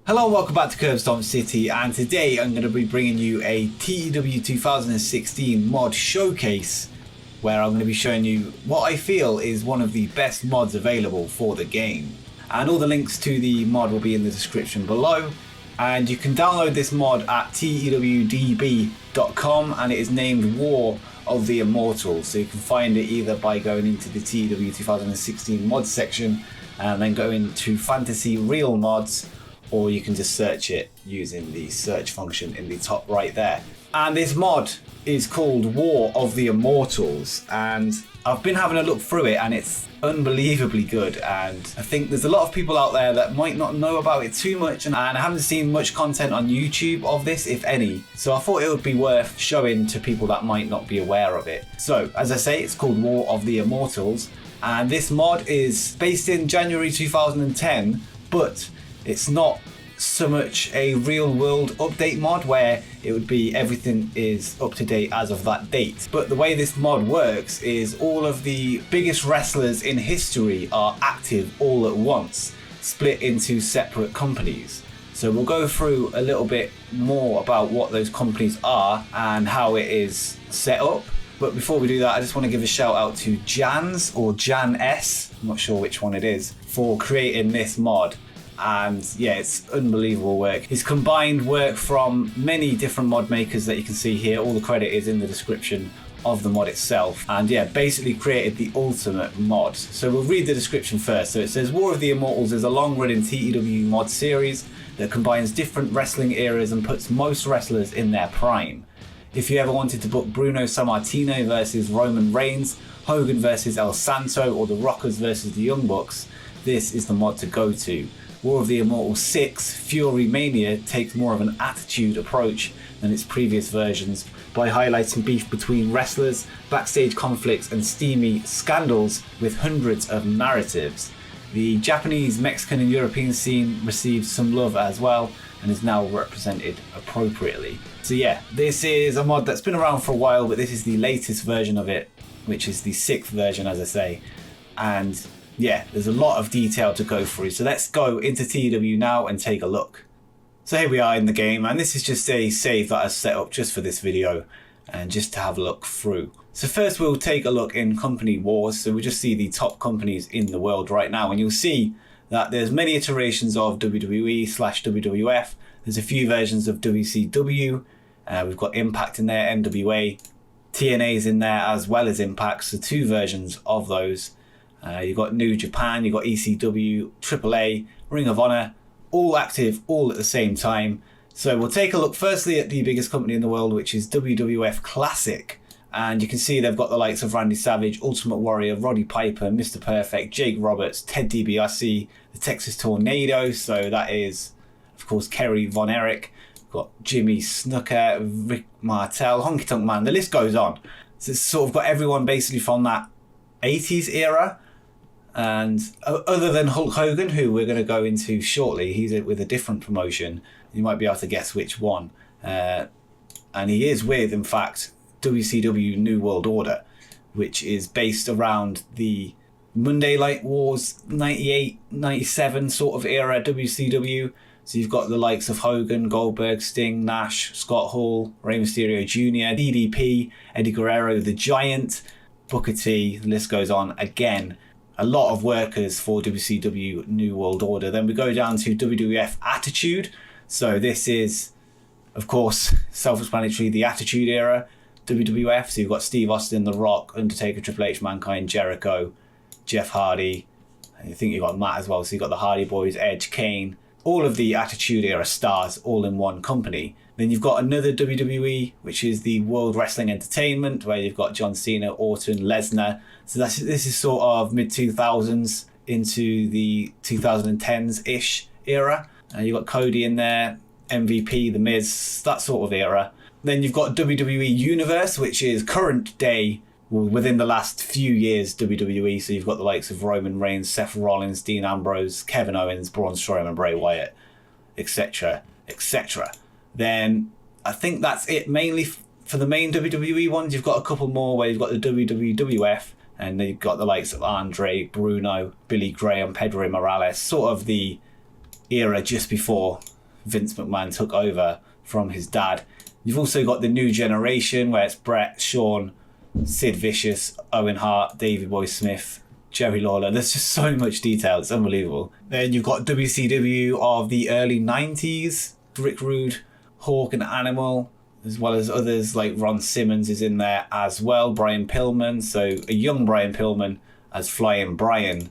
Hello and welcome back to Stomp City, and today I'm going to be bringing you a TEW 2016 mod showcase where I'm going to be showing you what I feel is one of the best mods available for the game. And all the links to the mod will be in the description below, and you can download this mod at tewdb.com, and it is named War of the Immortals, so you can find it either by going into the TEW 2016 mods section and then go into Fantasy Real Mods, or you can just search it using the search function in the top right there. And this mod is called War of the Immortals, and I've been having a look through it and it's unbelievably good, and I think there's a lot of people out there that might not know about it too much, and I haven't seen much content on YouTube of this, if any, so I thought it would be worth showing to people that might not be aware of it. So as I say, it's called War of the Immortals, and this mod is based in January 2010, but it's not so much a real world update mod where it would be everything is up to date as of that date. But the way this mod works is all of the biggest wrestlers in history are active all at once, split into separate companies. So we'll go through a little bit more about what those companies are and how it is set up. But before we do that, I just want to give a shout out to Jans or Jan S, I'm not sure which one it is, for creating this mod. And yeah, it's unbelievable work. He's combined work from many different mod makers that you can see here. All the credit is in the description of the mod itself, and yeah, basically created the ultimate mod. So we'll read the description first. So it says, War of the Immortals is a long-running TEW mod series that combines different wrestling eras and puts most wrestlers in their prime. If you ever wanted to book Bruno Sammartino versus Roman Reigns, Hogan versus El Santo, or the Rockers versus the Young Bucks, this is the mod to go to. War of the Immortals 6, Fury Mania, takes more of an attitude approach than its previous versions by highlighting beef between wrestlers, backstage conflicts and steamy scandals with hundreds of narratives. The Japanese, Mexican and European scene received some love as well and is now represented appropriately. So yeah, this is a mod that's been around for a while, but this is the latest version of it, which is the 6th version, as I say. And yeah, there's a lot of detail to go through, so let's go into TEW now and take a look. So here we are in the game, and this is just a save that I set up just for this video and just to have a look through. So first we'll take a look in company wars, so we'll just see the top companies in the world right now, and you'll see that there's many iterations of WWE/WWF, there's a few versions of WCW, we've got Impact in there, NWA, TNA's in there as well as Impact, so 2 versions of those. You've got New Japan, you've got ECW, AAA, Ring of Honor, all active all at the same time. So we'll take a look firstly at the biggest company in the world, which is WWF Classic. And you can see they've got the likes of Randy Savage, Ultimate Warrior, Roddy Piper, Mr. Perfect, Jake Roberts, Ted DiBiase, the Texas Tornado. So that is, of course, Kerry Von Erich. We've got Jimmy Snuka, Rick Martel, Honky Tonk Man. The list goes on. So it's sort of got everyone basically from that 80s era. And other than Hulk Hogan, who we're going to go into shortly, he's with a different promotion. You might be able to guess which one. And he is with, in fact, WCW New World Order, which is based around the Monday Night Wars 98, 97 sort of era WCW. So you've got the likes of Hogan, Goldberg, Sting, Nash, Scott Hall, Rey Mysterio Jr., DDP, Eddie Guerrero, The Giant, Booker T, the list goes on. Again, a lot of workers for WCW New World Order. Then we go down to WWF Attitude. So this is, of course, self-explanatory, the Attitude Era, WWF. So you've got Steve Austin, The Rock, Undertaker, Triple H, Mankind, Jericho, Jeff Hardy. I think you've got Matt as well. So you've got the Hardy Boys, Edge, Kane. All of the Attitude Era stars all in one company. Then you've got another WWE, which is the World Wrestling Entertainment, where you've got John Cena, Orton, Lesnar. So this is sort of mid-2000s into the 2010s-ish era. You've got Cody in there, MVP, The Miz, that sort of era. Then you've got WWE Universe, which is current day, within the last few years, WWE. So you've got the likes of Roman Reigns, Seth Rollins, Dean Ambrose, Kevin Owens, Braun Strowman, Bray Wyatt, etc., etc. Then I think that's it mainly for the main WWE ones. You've got a couple more where you've got the WWF, and you've got the likes of Andre, Bruno, Billy Graham, Pedro Morales, sort of the era just before Vince McMahon took over from his dad. You've also got the new generation where it's Brett, Shawn, Sid Vicious, Owen Hart, Davey Boy Smith, Jerry Lawler. There's just so much detail. It's unbelievable. Then you've got WCW of the early 90s. Rick Rude, Hawk and Animal, as well as others like Ron Simmons is in there as well. Brian Pillman. So a young Brian Pillman as Flying Brian.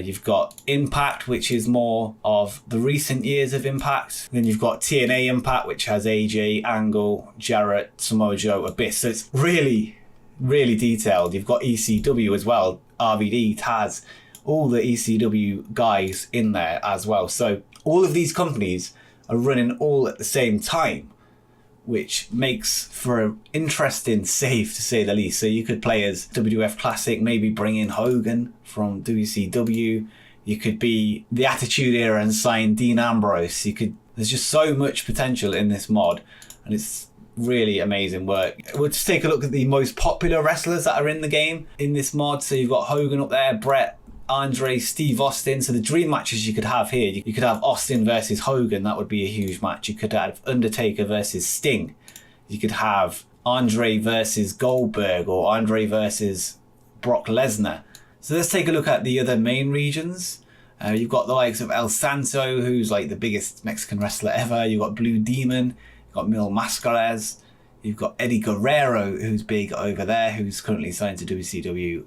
You've got Impact, which is more of the recent years of Impact. Then you've got TNA Impact, which has AJ, Angle, Jarrett, Samoa Joe, Abyss. So it's really, really detailed. You've got ECW as well. RVD, Taz, all the ECW guys in there as well. So all of these companies are running all at the same time, which makes for an interesting save to say the least. So you could play as WWF Classic, maybe bring in Hogan from WCW. You could be the Attitude Era and sign Dean Ambrose. There's just so much potential in this mod, and it's really amazing work. We'll just take a look at the most popular wrestlers that are in the game in this mod. So you've got Hogan up there, Brett, Andre, Steve Austin. So the dream matches you could have here, you could have Austin versus Hogan. That would be a huge match. You could have Undertaker versus Sting. You could have Andre versus Goldberg, or Andre versus Brock Lesnar. So let's take a look at the other main regions. You've got the likes of El Santo, who's like the biggest Mexican wrestler ever. You've got Blue Demon. You've got Mil Mascaras. You've got Eddie Guerrero, who's big over there, who's currently signed to WCW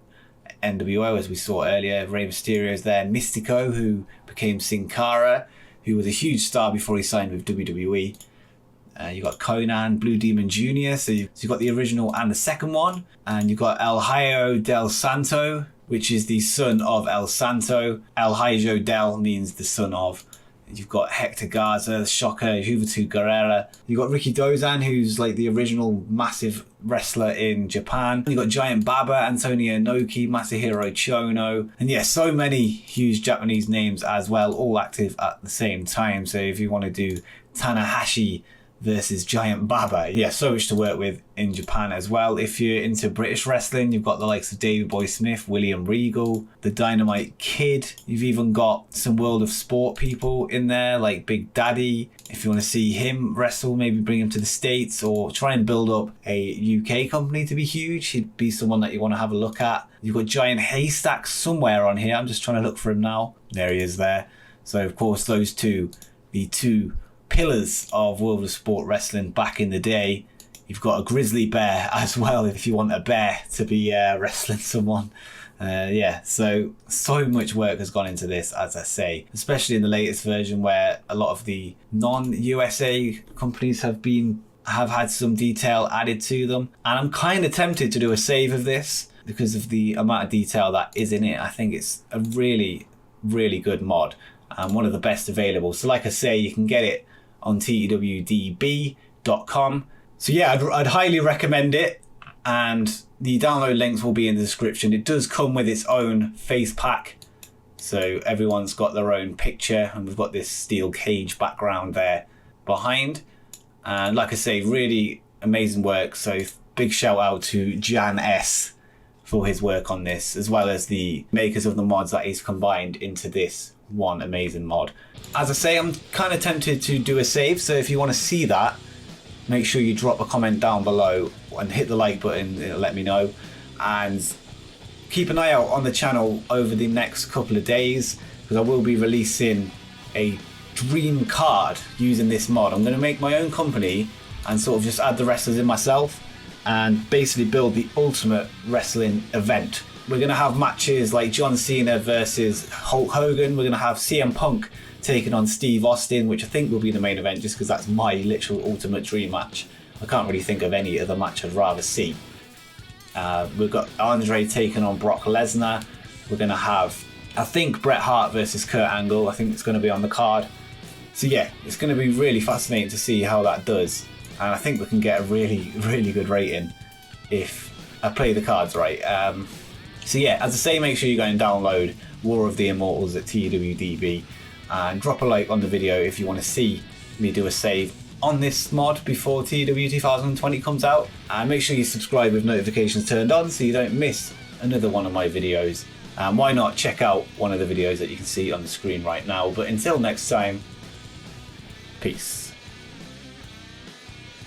NWO, as we saw earlier. Rey Mysterio's there. Mystico, who became Sin Cara, who was a huge star before he signed with WWE. You've got Conan, Blue Demon Jr., so you've got the original and the second one. And you've got El Hijo del Santo, which is the son of El Santo. El Hijo del means the son of. You've got Hector Garza, Shocker, Juventud Guerrera. You've got Ricky Dozan, who's like the original massive wrestler in Japan. You've got Giant Baba, Antonio Inoki, Masahiro Chono. And yeah, so many huge Japanese names as well, all active at the same time. So if you want to do Tanahashi versus Giant Baba, yeah, so much to work with in Japan as well. If you're into British wrestling, you've got the likes of Davey Boy Smith, William Regal, the Dynamite Kid. You've even got some World of Sport people in there like Big Daddy. If you want to see him wrestle, maybe bring him to the States, or try and build up a UK company to be huge. He'd be someone that you want to have a look at. You've got Giant Haystack somewhere on here. I'm just trying to look for him now. There he is there. So of course those two, the two pillars of World of Sport wrestling back in the day. You've got a grizzly bear as well, if you want a bear to be wrestling someone. Yeah, so much work has gone into this, as I say, especially in the latest version where a lot of the non-USA companies have had some detail added to them. And I'm kind of tempted to do a save of this because of the amount of detail that is in it. I think it's a really, really good mod and one of the best available. So like I say, you can get it on TEWDB.com. So yeah, I'd highly recommend it, and the download links will be in the description. It does come with its own face pack, so everyone's got their own picture, and we've got this steel cage background there behind. And like I say, really amazing work. So big shout out to Jan S for his work on this, as well as the makers of the mods that he's combined into this one amazing mod. As I say, I'm kind of tempted to do a save, so if you want to see that, make sure you drop a comment down below and hit the like button. It'll let me know. And keep an eye out on the channel over the next couple of days, because I will be releasing a dream card using this mod. I'm going to make my own company and sort of just add the wrestlers in myself and basically build the ultimate wrestling event. We're going to have matches like John Cena versus Hulk Hogan. We're going to have CM Punk taking on Steve Austin, which I think will be the main event just because that's my literal ultimate dream match. I can't really think of any other match I'd rather see. We've got Andre taking on Brock Lesnar. We're going to have, I think, Bret Hart versus Kurt Angle. I think it's going to be on the card. So yeah, it's going to be really fascinating to see how that does. And I think we can get a really, really good rating if I play the cards right. So yeah, as I say, make sure you go and download War of the Immortals at TEWDB and drop a like on the video if you want to see me do a save on this mod before TEW 2020 comes out. And make sure you subscribe with notifications turned on so you don't miss another one of my videos. And why not check out one of the videos that you can see on the screen right now. But until next time, Peace.